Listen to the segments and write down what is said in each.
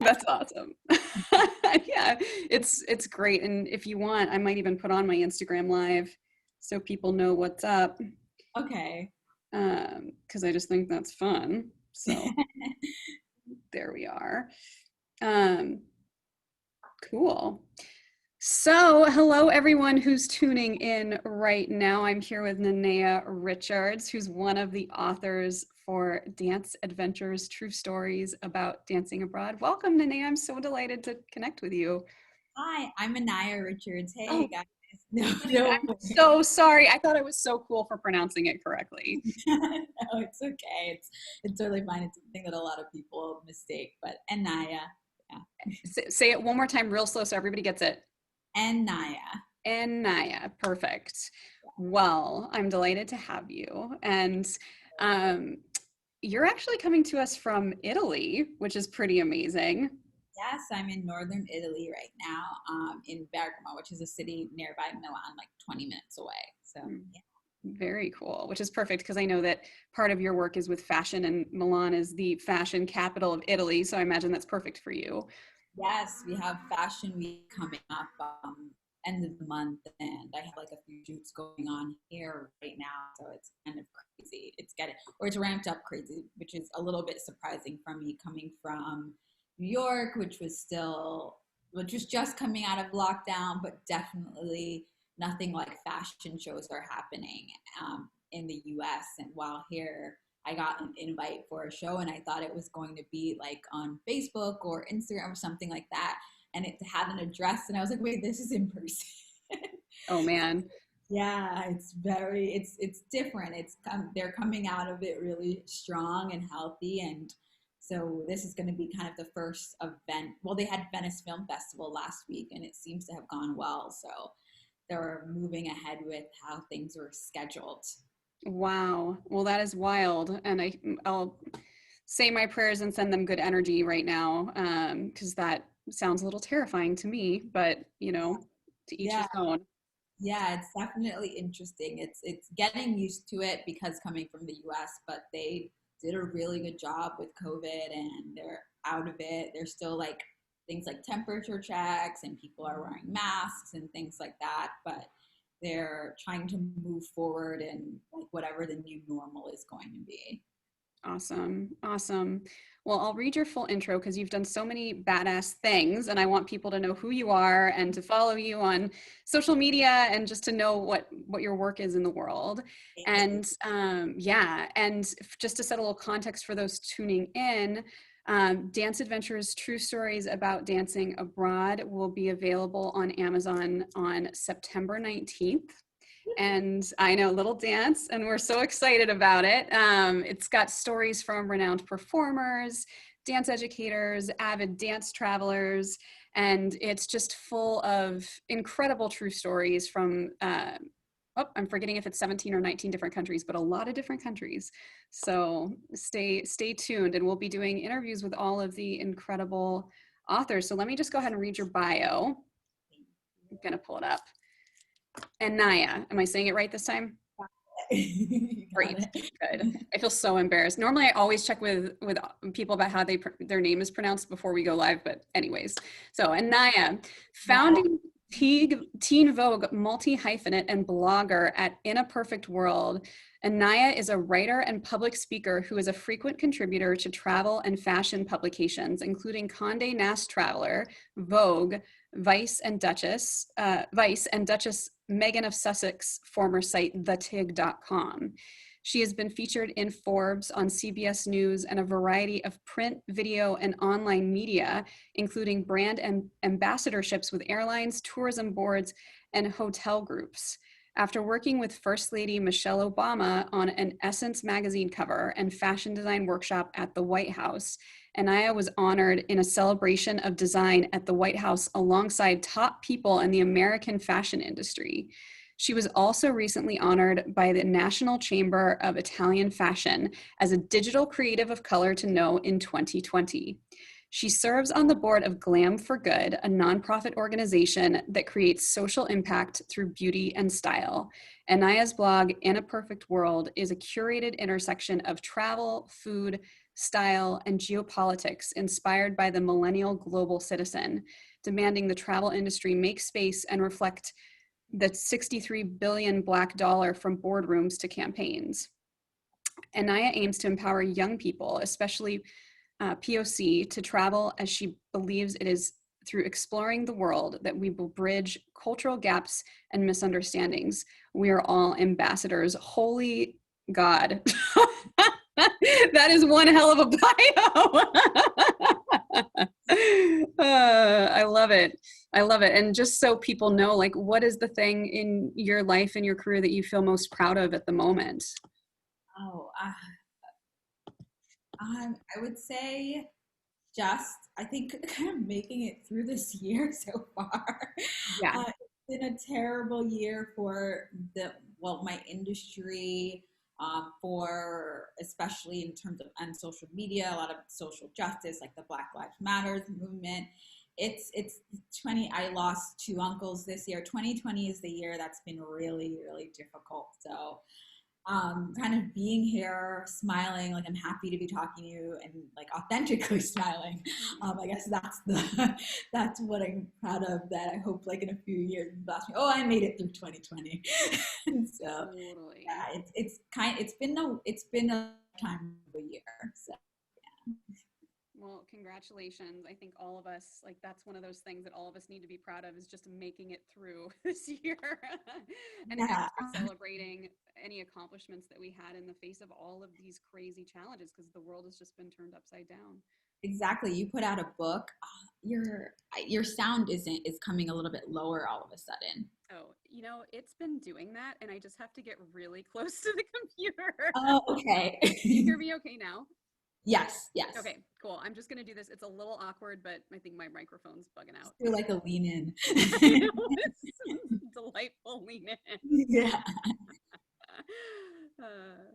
That's awesome. Yeah, it's great. And if you want, I might even put on my Instagram live so people know what's up. Okay. Because I just think that's fun. So there we are. Um, cool. So, hello everyone who's tuning in right now. I'm here with Nneya Richards, who's one of the authors for Dance Adventures, True Stories About Dancing Abroad. Welcome, Nneya. I'm so delighted to connect with you. Hi, I'm Nneya Richards. Oh, Hey guys. No, I'm no, so sorry. I thought I was so cool for pronouncing it correctly. no, it's okay. It's totally fine. It's something that a lot of people mistake, but Nneya, yeah, Say it one more time, real slow, so everybody gets it. Nneya. Nneya, perfect. Well, I'm delighted to have you. And um, you're actually coming to us from Italy, which is pretty amazing. Yes, I'm in northern Italy right now, in Bergamo, which is a city nearby Milan, like 20 minutes away. So Mm, yeah. very cool, which is perfect because I know that part of your work is with fashion, and Milan is the fashion capital of Italy. So I imagine that's perfect for you. Yes, we have Fashion Week coming up end of the month, and I have like a few shoots going on here right now, so it's kind of crazy. It's ramped up crazy, which is a little bit surprising for me coming from New York, which was just coming out of lockdown, but definitely nothing like fashion shows are happening in the U.S. And while here I got an invite for a show and I thought it was going to be like on Facebook or Instagram or something like that. And it had an address and I was like, wait, this is in person. Oh man. Yeah, it's different. They're coming out of it really strong and healthy, and so this is going to be kind of the first event. Well, they had Venice Film Festival last week and it seems to have gone well, so they're moving ahead with how things are scheduled. Wow. Well, that is wild. And I'll say my prayers and send them good energy right now, because that sounds a little terrifying to me, but to each his Yeah, own. yeah, it's definitely interesting. It's getting used to it because coming from the US, but they did a really good job with COVID and they're out of it. There's still like things like temperature checks and people are wearing masks and things like that, but they're trying to move forward and like whatever the new normal is going to be. Awesome. Awesome. Well, I'll read your full intro because you've done so many badass things, and I want people to know who you are and to follow you on social media and just to know what your work is in the world. And yeah, and just to set a little context for those tuning in, Dance Adventures: True Stories About Dancing Abroad will be available on Amazon on September 19th. And I know Little Dance, and we're so excited about it. It's got stories from renowned performers, dance educators, avid dance travelers, and it's just full of incredible true stories from, I'm forgetting if it's 17 or 19 different countries, but a lot of different countries. So stay tuned, and we'll be doing interviews with all of the incredible authors. So let me just go ahead and read your bio. I'm gonna pull it up. Nneya, am I saying it right this time? You got Great, it. good. I feel so embarrassed. Normally, I always check with people about how their name is pronounced before we go live. But anyways, so Nneya, Yeah. founding Teen Vogue multi-hyphenate and blogger at In a Perfect World, Nneya is a writer and public speaker who is a frequent contributor to travel and fashion publications, including Condé Nast Traveler, Vogue, Vice, and Duchess Meghan of Sussex former site thetig.com. She has been featured in Forbes, on CBS News, and a variety of print, video, and online media, including brand and ambassadorships with airlines, tourism boards, and hotel groups. After working with First Lady Michelle Obama on an Essence magazine cover and fashion design workshop at the White House, Nneya was honored in a celebration of design at the White House alongside top people in the American fashion industry. She was also recently honored by the National Chamber of Italian Fashion as a digital creative of color to know in 2020. She serves on the board of Glam for Good, a nonprofit organization that creates social impact through beauty and style. Nneya's blog, In a Perfect World, is a curated intersection of travel, food, style, and geopolitics inspired by the millennial global citizen, demanding the travel industry make space and reflect the 63 billion black dollar from boardrooms to campaigns. Nneya aims to empower young people, especially POC, to travel as she believes it is through exploring the world that we will bridge cultural gaps and misunderstandings. We are all ambassadors. Holy God. That is one hell of a bio. I love it. I love it. And just so people know, like, what is the thing in your life and your career that you feel most proud of at the moment? Oh, I would say just, I think, kind of making it through this year so far. Yeah. It's been a terrible year for my industry, for especially in terms of on social media, a lot of social justice, like the Black Lives Matters movement. It's 20. I lost two uncles this year. 2020 is the year that's been really, really difficult. So kind of being here, smiling, like I'm happy to be talking to you, and like authentically smiling. I guess that's what I'm proud of. That I hope like in a few years, people ask me, "Oh, I made it through 2020." And so, Totally. yeah, it's been a time of a year. So. Well, congratulations. I think all of us, like, that's one of those things that all of us need to be proud of, is just making it through this year and Yeah. extra celebrating any accomplishments that we had in the face of all of these crazy challenges, because the world has just been turned upside down. Exactly. You put out a book. Your sound is coming a little bit lower all of a sudden. Oh, it's been doing that, and I just have to get really close to the computer. Oh, okay. Can you hear me okay now? Yes, yes. Okay, cool. I'm just going to do this. It's a little awkward, but I think my microphone's bugging out. You're like a lean in. I know, it's delightful lean in. Yeah. Uh,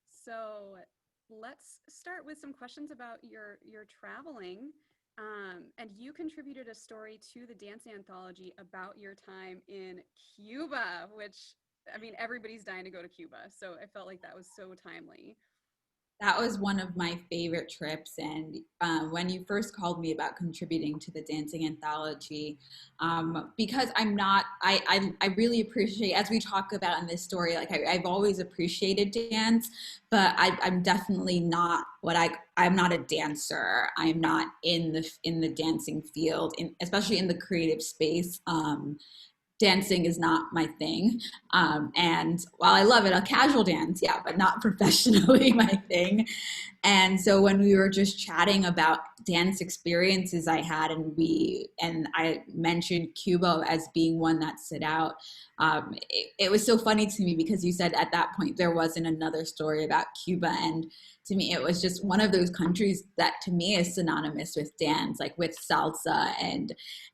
so let's start with some questions about your traveling. And you contributed a story to the dance anthology about your time in Cuba, which, I mean, everybody's dying to go to Cuba. So I felt like that was so timely. That was one of my favorite trips. And when you first called me about contributing to the dancing anthology, because I'm not, I really appreciate, as we talk about in this story, like I've always appreciated dance, but I'm definitely not I'm not a dancer. I'm not in the dancing field, especially in the creative space. Dancing is not my thing. And while I love it, I'll casual dance, yeah, but not professionally my thing. And so when we were just chatting about dance experiences I had, and I mentioned Cuba as being one that stood out, it was so funny to me because you said at that point there wasn't another story about Cuba, and to me it was just one of those countries that to me is synonymous with dance, like with salsa,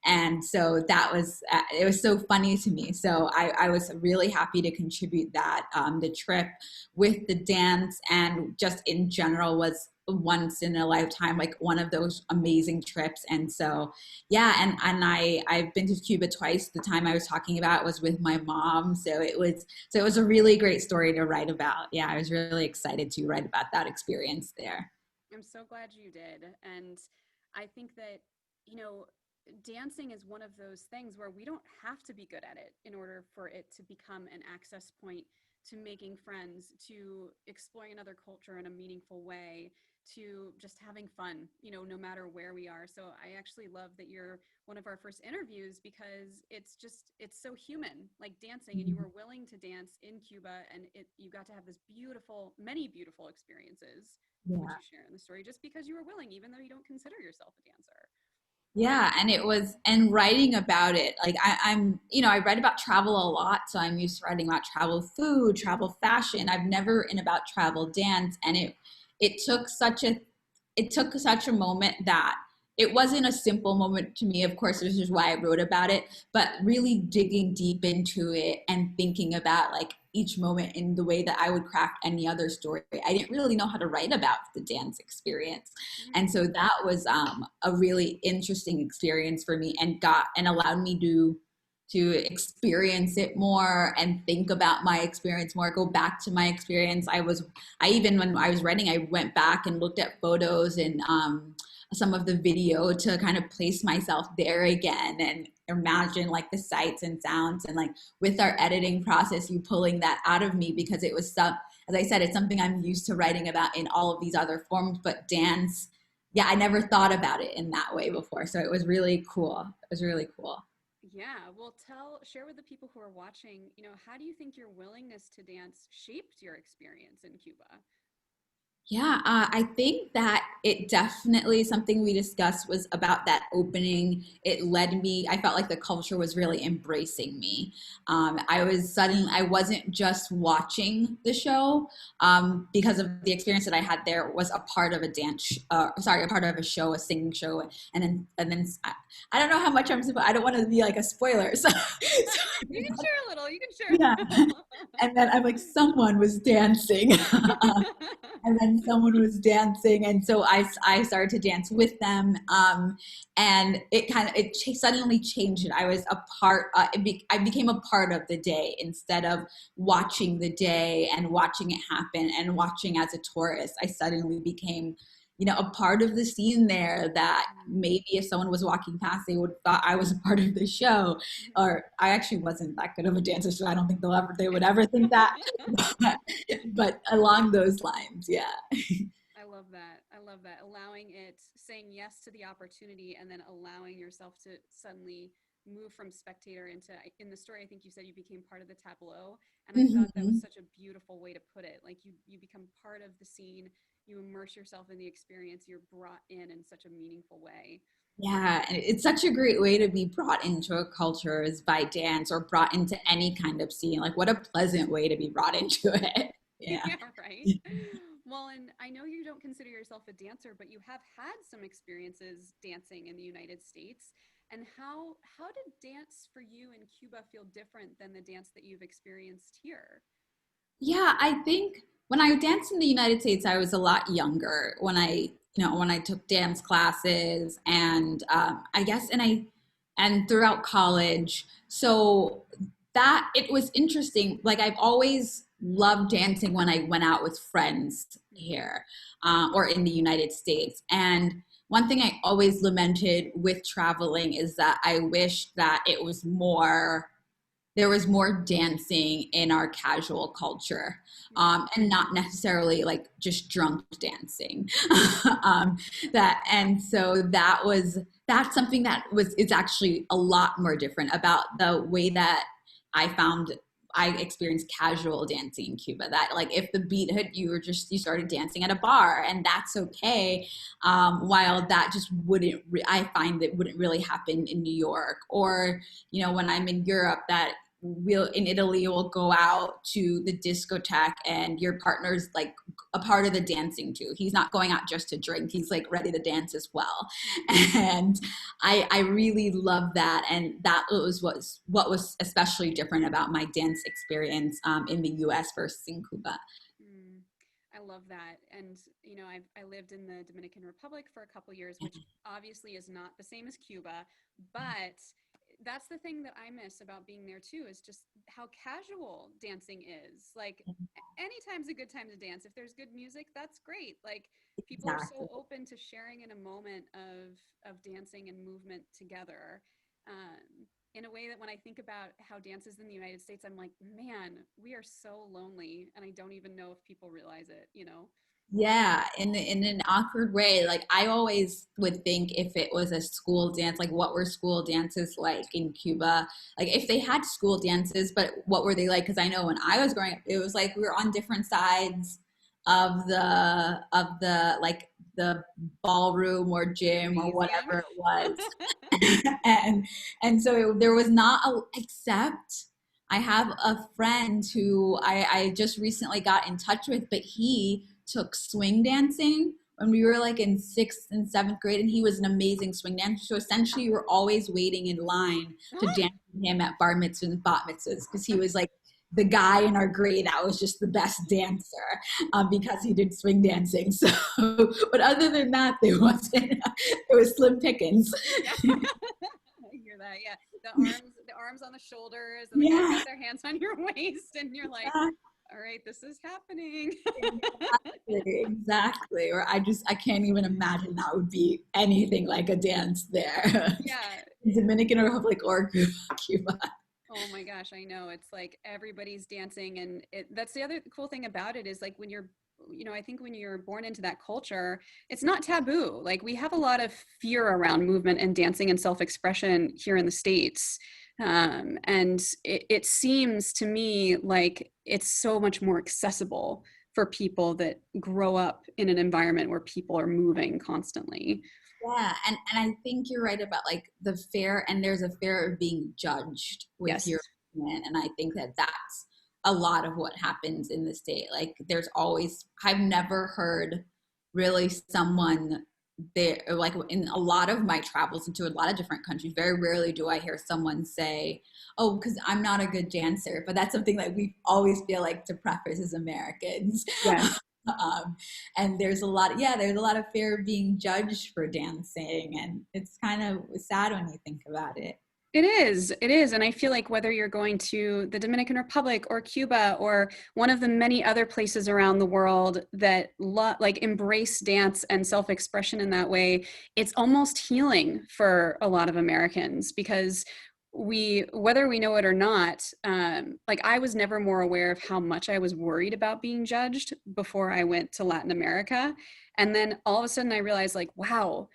and so that was it was so funny to me. So I was really happy to contribute that. The trip with the dance and just in general was once in a lifetime, like one of those amazing trips. And so, yeah, and I've been to Cuba twice. The time I was talking about was with my mom. So it was a really great story to write about. Yeah, I was really excited to write about that experience there. I'm so glad you did. And I think that, dancing is one of those things where we don't have to be good at it in order for it to become an access point to making friends, to exploring another culture in a meaningful way, to just having fun, no matter where we are. So I actually love that you're one of our first interviews, because it's so human, like dancing, and you were willing to dance in Cuba, and you got to have many beautiful experiences, which Yeah. you share in the story, just because you were willing, even though you don't consider yourself a dancer. Yeah, and writing about it, like I write about travel a lot, so I'm used to writing about travel food, travel fashion. I've never written about travel dance, and it took such a moment that it wasn't a simple moment to me. Of course, this is why I wrote about it, but really digging deep into it and thinking about like each moment in the way that I would craft any other story. I didn't really know how to write about the dance experience. And so that was a really interesting experience for me, and allowed me to to experience it more and think about my experience more, go back to my experience. I even, when I was writing, I went back and looked at photos and some of the video to kind of place myself there again and imagine like the sights and sounds. And like with our editing process, you pulling that out of me, because it was some, as I said, it's something I'm used to writing about in all of these other forms, but dance, yeah, I never thought about it in that way before. So it was really cool. It was really cool. Yeah, well, share with the people who are watching, how do you think your willingness to dance shaped your experience in Cuba? Yeah, I think that it definitely, something we discussed was about that opening. It led me, I felt like the culture was really embracing me. I wasn't just watching the show, because of the experience that I had there was a part of a a part of a show, a singing show. I don't know how much I don't want to be like a spoiler. So, You can share a little, you can share yeah. a little. And then I'm like, someone was dancing. And then someone was dancing, and so I started to dance with them, and suddenly changed it. I was a part. I became a part of the day instead of watching the day and watching it happen and watching as a tourist. I suddenly became, a part of the scene there, that maybe if someone was walking past, they would thought I was a part of the show. Or I actually wasn't that good of a dancer, so I don't think they would ever think that. But along those lines, yeah. I love that. I love that. Saying yes to the opportunity and then allowing yourself to suddenly move from spectator into, in the story, I think you said you became part of the tableau. And I thought that was Mhm. such a beautiful way to put it. Like you become part of the scene, you immerse yourself in the experience, you're brought in such a meaningful way. Yeah, and it's such a great way to be brought into a culture, is by dance, or brought into any kind of scene. Like, what a pleasant way to be brought into it. Yeah. Yeah, right. Well, and I know you don't consider yourself a dancer, but you have had some experiences dancing in the United States. And how did dance for you in Cuba feel different than the dance that you've experienced here? Yeah, I think when I danced in the United States, I was a lot younger when I took dance classes, and I guess, and throughout college. So that it was interesting. Like, I've always loved dancing when I went out with friends here, or in the United States. And one thing I always lamented with traveling is that I wish that there was more dancing in our casual culture, and not necessarily like just drunk dancing. um, and so that's something that is actually a lot more different about the way that I found I experienced casual dancing in Cuba. That, like, if the beat hit, you started dancing at a bar, and that's okay. While that just I find that wouldn't really happen in New York, or when I'm in Europe, that in Italy we'll go out to the discotheque and your partner's like a part of the dancing too. He's not going out just to drink, he's like ready to dance as well. And I really love that, and that was what was especially different about my dance experience, in the US versus in Cuba. Mm, I love that. And, I lived in the Dominican Republic for a couple years, which obviously is not the same as Cuba, but that's the thing that I miss about being there too, is just how casual dancing is. Like, anytime's a good time to dance. If there's good music, that's great. Like, people are Exactly. so open to sharing in a moment of dancing and movement together. In a way that when I think about how dance is in the United States, I'm like, man, we are so lonely, and I don't even know if people realize it. Yeah, in an awkward way. Like, I always would think, if it was a school dance, like, what were school dances like in Cuba? Like, if they had school dances, but what were they like? Because I know when I was growing up, it was like we were on different sides of the like the ballroom or gym or Gymnasium. whatever it was. and so there was not except I have a friend who I just recently got in touch with, but he took swing dancing when we were like in sixth and seventh grade, and he was an amazing swing dancer. So essentially, we were always waiting in line to dance with him at bar mitzvahs and bat mitzvahs, because he was like the guy in our grade that was just the best dancer, because he did swing dancing. So, but other than that, there wasn't. It was slim pickings. Yeah. I hear that. Yeah. The arms on the shoulders and the guys Yeah. got their hands on your waist and you're like, all right, this is happening. Exactly. Or I can't even imagine that would be anything like a dance there. Yeah. In Dominican Republic or Cuba. Oh my gosh, I know. It's like everybody's dancing and that's the other cool thing about it is like when you're I think when you're born into that culture, it's not taboo. Like we have a lot of fear around movement and dancing and self-expression here in the States. And it seems to me like it's so much more accessible for people that grow up in an environment where people are moving constantly. Yeah, and I think you're right about like the fear, and there's a fear of being judged with Yes. your opinion, and I think that that's a lot of what happens in the state. Like, there's always I've never heard really someone there like in a lot of my travels into a lot of different countries. Very rarely do I hear someone say, "Oh, because I'm not a good dancer," but that's something that we always feel like to preface as Americans. Yes. um, and there's a lot of fear of being judged for dancing, and it's kind of sad when you think about it. It is. And I feel like whether you're going to the Dominican Republic or Cuba or one of the many other places around the world that like embrace dance and self-expression in that way, it's almost healing for a lot of Americans because whether we know it or not, like I was never more aware of how much I was worried about being judged before I went to Latin America. And then all of a sudden I realized like, wow,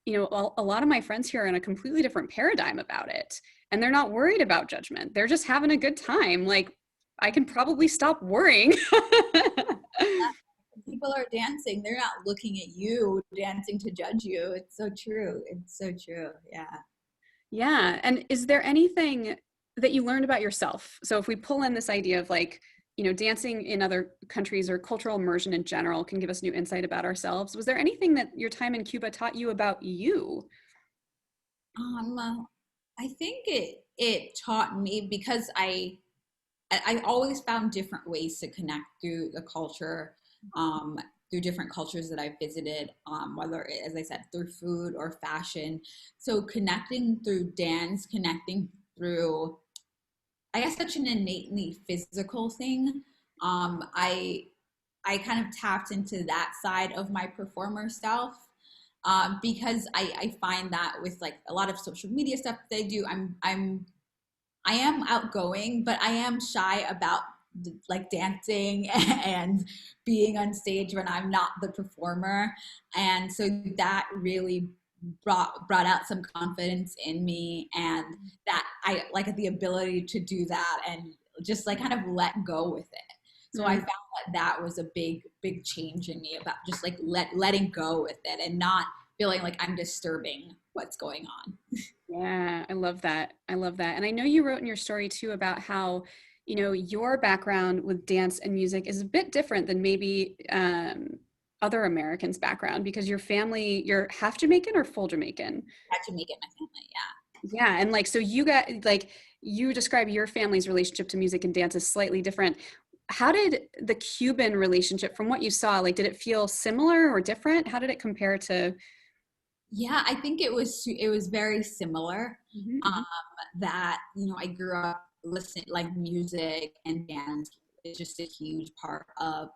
a lot of my friends here are in a completely different paradigm about it. And they're not worried about judgment. They're just having a good time. Like, I can probably stop worrying. People are dancing, they're not looking at you dancing to judge you. It's so true. It's so true. Yeah. Yeah. And is there anything that you learned about yourself? So if we pull in this idea of like, dancing in other countries or cultural immersion in general can give us new insight about ourselves. Was there anything that your time in Cuba taught you about you? I think it taught me because I always found different ways to connect through the culture, through different cultures that I visited, whether, as I said, through food or fashion. So connecting through dance, connecting through, I guess, such an innately physical thing. I kind of tapped into that side of my performer self, because I find that with like a lot of social media stuff that I do, I am outgoing, but I am shy about like dancing and being on stage when I'm not the performer. And so that really brought out some confidence in me, and that I like the ability to do that and just like kind of let go with it. So I found that was a big change in me, about just like letting go with it and not feeling like I'm disturbing what's going on. Yeah, I love that. I love that. And I know you wrote in your story too about how, your background with dance and music is a bit different than maybe other Americans' background because your family, you're half Jamaican or full Jamaican? Had to make it my family, yeah. Yeah. And like, so you got like, you describe your family's relationship to music and dance as slightly different. How did the Cuban relationship, from what you saw, like, did it feel similar or different? How did it compare to? Yeah, I think it was very similar. Mhm, Um, mhm. that I grew up listening like music and dance is just a huge part of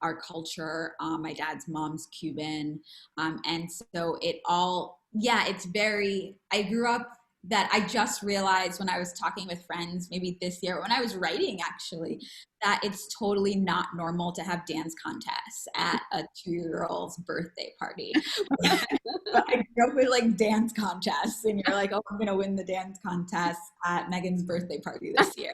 our culture. My dad's mom's Cuban, and so it all yeah, it's very. I grew up that I just realized when I was talking with friends, maybe this year, when I was writing actually, that it's totally not normal to have dance contests at a 2-year-old's birthday party. But I grew up with like dance contests, and you're like, oh, I'm gonna win the dance contest at Megan's birthday party this year.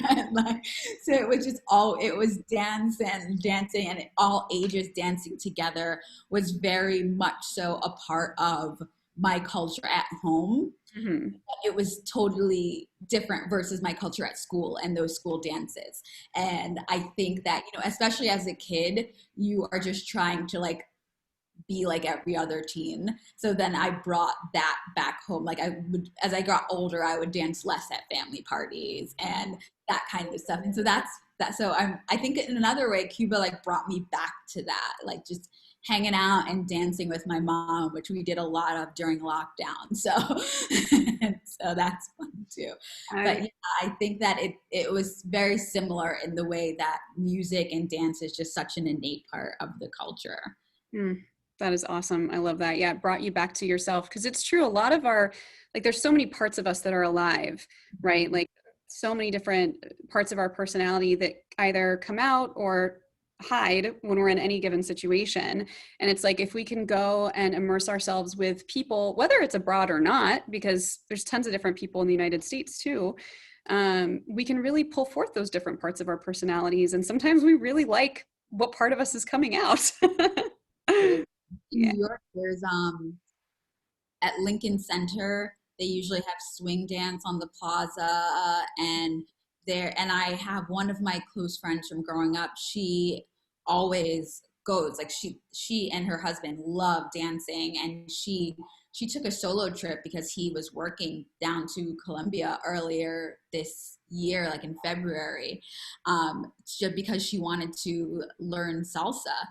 And like, so it was dance and dancing, and all ages dancing together was very much so a part of my culture at home. Mhm. It was totally different versus my culture at school and those school dances. And I think that, especially as a kid, you are just trying to like be like every other teen. So then I brought that back home. Like I would, as I got older, I would dance less at family parties and that kind of stuff. And so that's that. So I think in another way, Cuba like brought me back to that, like just hanging out and dancing with my mom, which we did a lot of during lockdown. So, so that's fun too. But I yeah, I think that it was very similar in the way that music and dance is just such an innate part of the culture. Mm, that is awesome. I love that. Yeah, it brought you back to yourself because it's true. A lot of our, like, there's so many parts of us that are alive, right? Like, so many different parts of our personality that either come out or hide when we're in any given situation. And it's like if we can go and immerse ourselves with people, whether it's abroad or not, because there's tons of different people in the United States too, we can really pull forth those different parts of our personalities. And sometimes we really like what part of us is coming out. In Yeah. New York, there's at Lincoln Center, they usually have swing dance on the plaza, and there. And I have one of my close friends from growing up. She always goes. Like she and her husband love dancing, and she took a solo trip because he was working down to Colombia earlier this year, like in February, just because she wanted to learn salsa.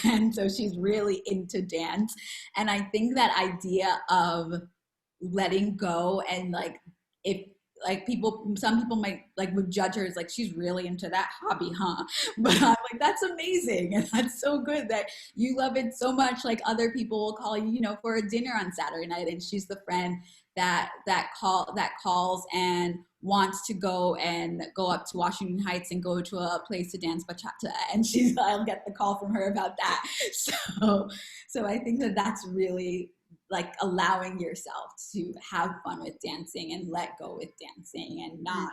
And so she's really into dance. And I think that idea of letting go and like, if like people, some people might like would judge her as like she's really into that hobby, huh? But I'm like, that's amazing, and that's so good that you love it so much. Like other people will call you, you know, for a dinner on Saturday night, and she's the friend that calls and wants to go up to Washington Heights and go to a place to dance bachata, and she's I'll get the call from her about that. So I think that that's really like allowing yourself to have fun with dancing and let go with dancing and not.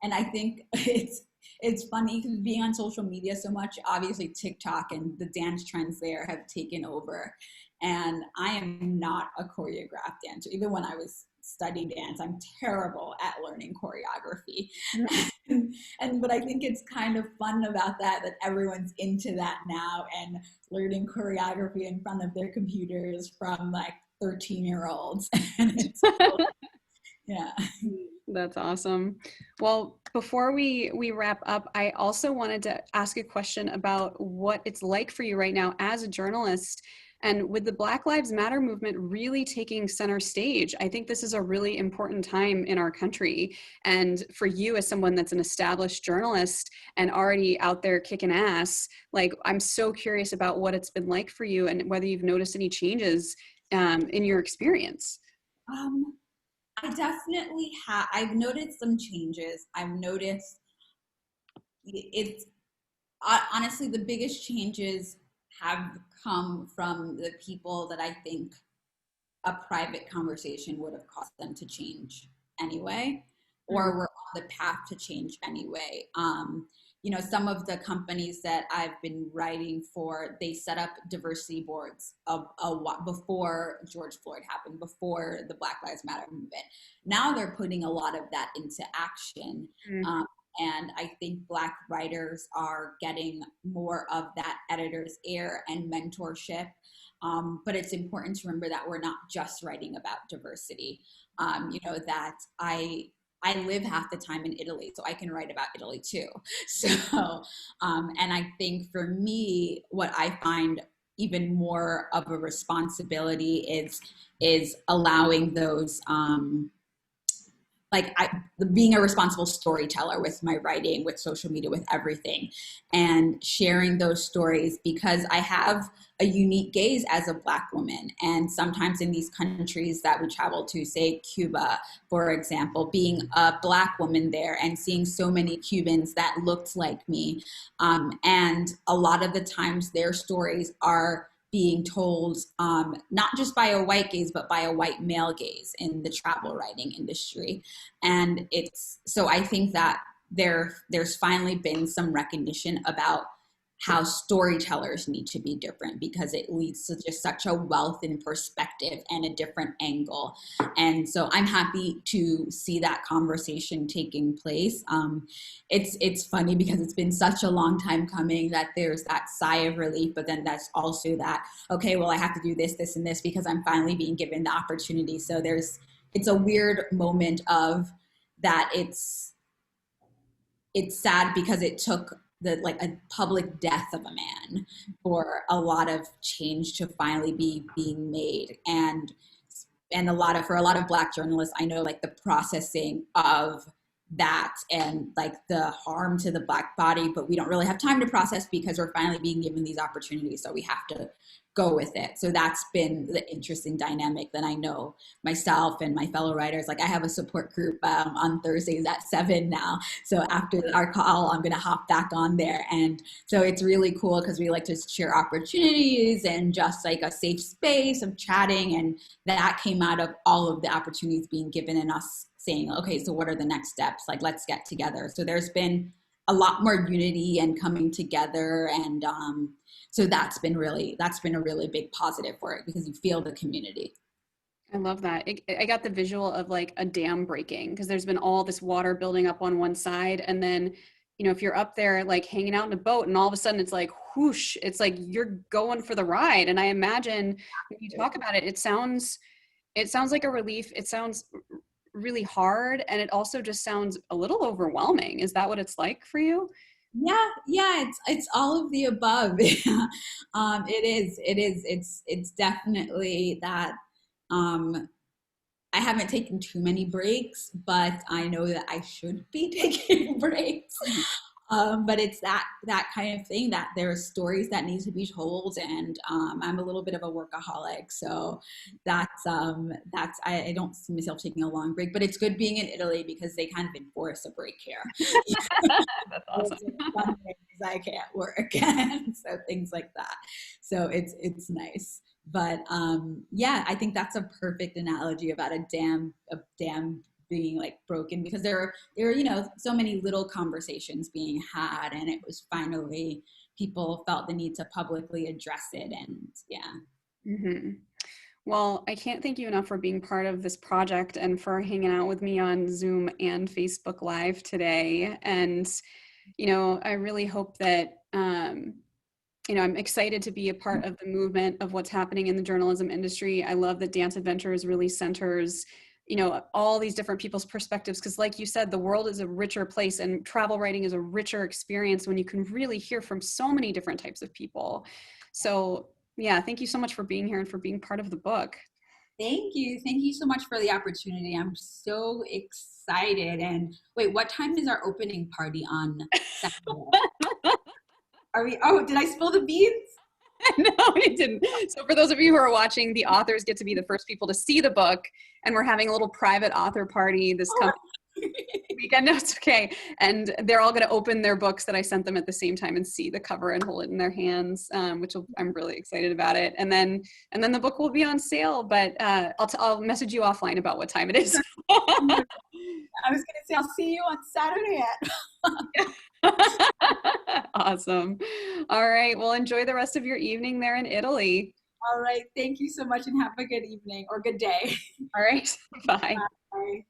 And I think it's funny because being on social media so much, obviously TikTok and the dance trends there have taken over. And I am not a choreographed dancer. Even when I was studying dance, I'm terrible at learning choreography. And but I think it's kind of fun about that everyone's into that now and learning choreography in front of their computers from like 13-year-olds. And it's so, yeah. That's awesome. Well, before we wrap up, I also wanted to ask a question about what it's like for you right now as a journalist. And with the Black Lives Matter movement really taking center stage, I think this is a really important time in our country. And for you as someone that's an established journalist and already out there kicking ass, like I'm so curious about what it's been like for you and whether you've noticed any changes in your experience. Um, I definitely have. I've noticed some changes. I've noticed it's honestly the biggest changes have come from the people that I think a private conversation would have caused them to change anyway, or were on the path to change anyway. You know, some of the companies that I've been writing for, they set up diversity boards before George Floyd happened, before the Black Lives Matter movement. Now they're putting a lot of that into action. Mm. And I think Black writers are getting more of that editor's ear and mentorship. But it's important to remember that we're not just writing about diversity. You know, that I live half the time in Italy, so I can write about Italy too. So, and I think for me, what I find even more of a responsibility is allowing those like being a responsible storyteller with my writing, with social media, with everything, and sharing those stories because I have a unique gaze as a Black woman. And sometimes in these countries that we travel to, say Cuba, for example, being a Black woman there and seeing so many Cubans that looked like me, and a lot of the times their stories are being told not just by a white gaze, but by a white male gaze in the travel writing industry. And it's so I think that there's finally been some recognition about how storytellers need to be different because it leads to just such a wealth in perspective and a different angle. And so I'm happy to see that conversation taking place. It's funny because it's been such a long time coming that there's that sigh of relief, but then that's also that, okay, well, I have to do this, this, and this because I'm finally being given the opportunity. So it's a weird moment of that it's sad because it took like a public death of a man for a lot of change to finally be being made. And for a lot of Black journalists, I know like the processing of that and like the harm to the Black body, but we don't really have time to process because we're finally being given these opportunities. So we have to go with it. So that's been the interesting dynamic that I know myself and my fellow writers. Like I have a support group on Thursdays at 7 now. So after our call, I'm going to hop back on there. And so it's really cool because we like to share opportunities and just like a safe space of chatting. And that came out of all of the opportunities being given and us saying, okay, so what are the next steps? Like, let's get together. So there's been a lot more unity and coming together. And so that's been a really big positive for it because you feel the community. I love that. I got the visual of like a dam breaking because there's been all this water building up on one side. And then, if you're up there like hanging out in a boat and all of a sudden it's like whoosh, it's like you're going for the ride. And I imagine when you talk about it, it sounds like a relief. It sounds really hard. And it also just sounds a little overwhelming. Is that what it's like for you? Yeah, it's all of the above. It's definitely that. I haven't taken too many breaks, but I know that I should be taking breaks. But it's that kind of thing that there are stories that need to be told, and I'm a little bit of a workaholic, so that's I don't see myself taking a long break, but it's good being in Italy because they kind of enforce a break here. That's awesome. Some days I can't work, and so things like that. So it's nice, but yeah, I think that's a perfect analogy about a dam being like broken because there are so many little conversations being had, and it was finally people felt the need to publicly address it. And yeah. Mm-hmm. Well, I can't thank you enough for being part of this project and for hanging out with me on Zoom and Facebook Live today. And I really hope that I'm excited to be a part of the movement of what's happening in the journalism industry. I love that Dance Adventures really centers all these different people's perspectives, because like you said, the world is a richer place and travel writing is a richer experience when you can really hear from so many different types of people. So yeah, thank you so much for being here and for being part of the book. Thank you so much for the opportunity. I'm so excited. And wait, what time is our opening party on Saturday? Did I spill the beans? No, it didn't. So for those of you who are watching, the authors get to be the first people to see the book, and we're having a little private author party this coming weekend. No, it's okay. And they're all going to open their books that I sent them at the same time and see the cover and hold it in their hands, I'm really excited about it. And then the book will be on sale, but I'll message you offline about what time it is. I was going to say, I'll see you on Saturday at. Awesome. All right. Well, enjoy the rest of your evening there in Italy. All right. Thank you so much and have a good evening or good day. All right. Bye. Bye.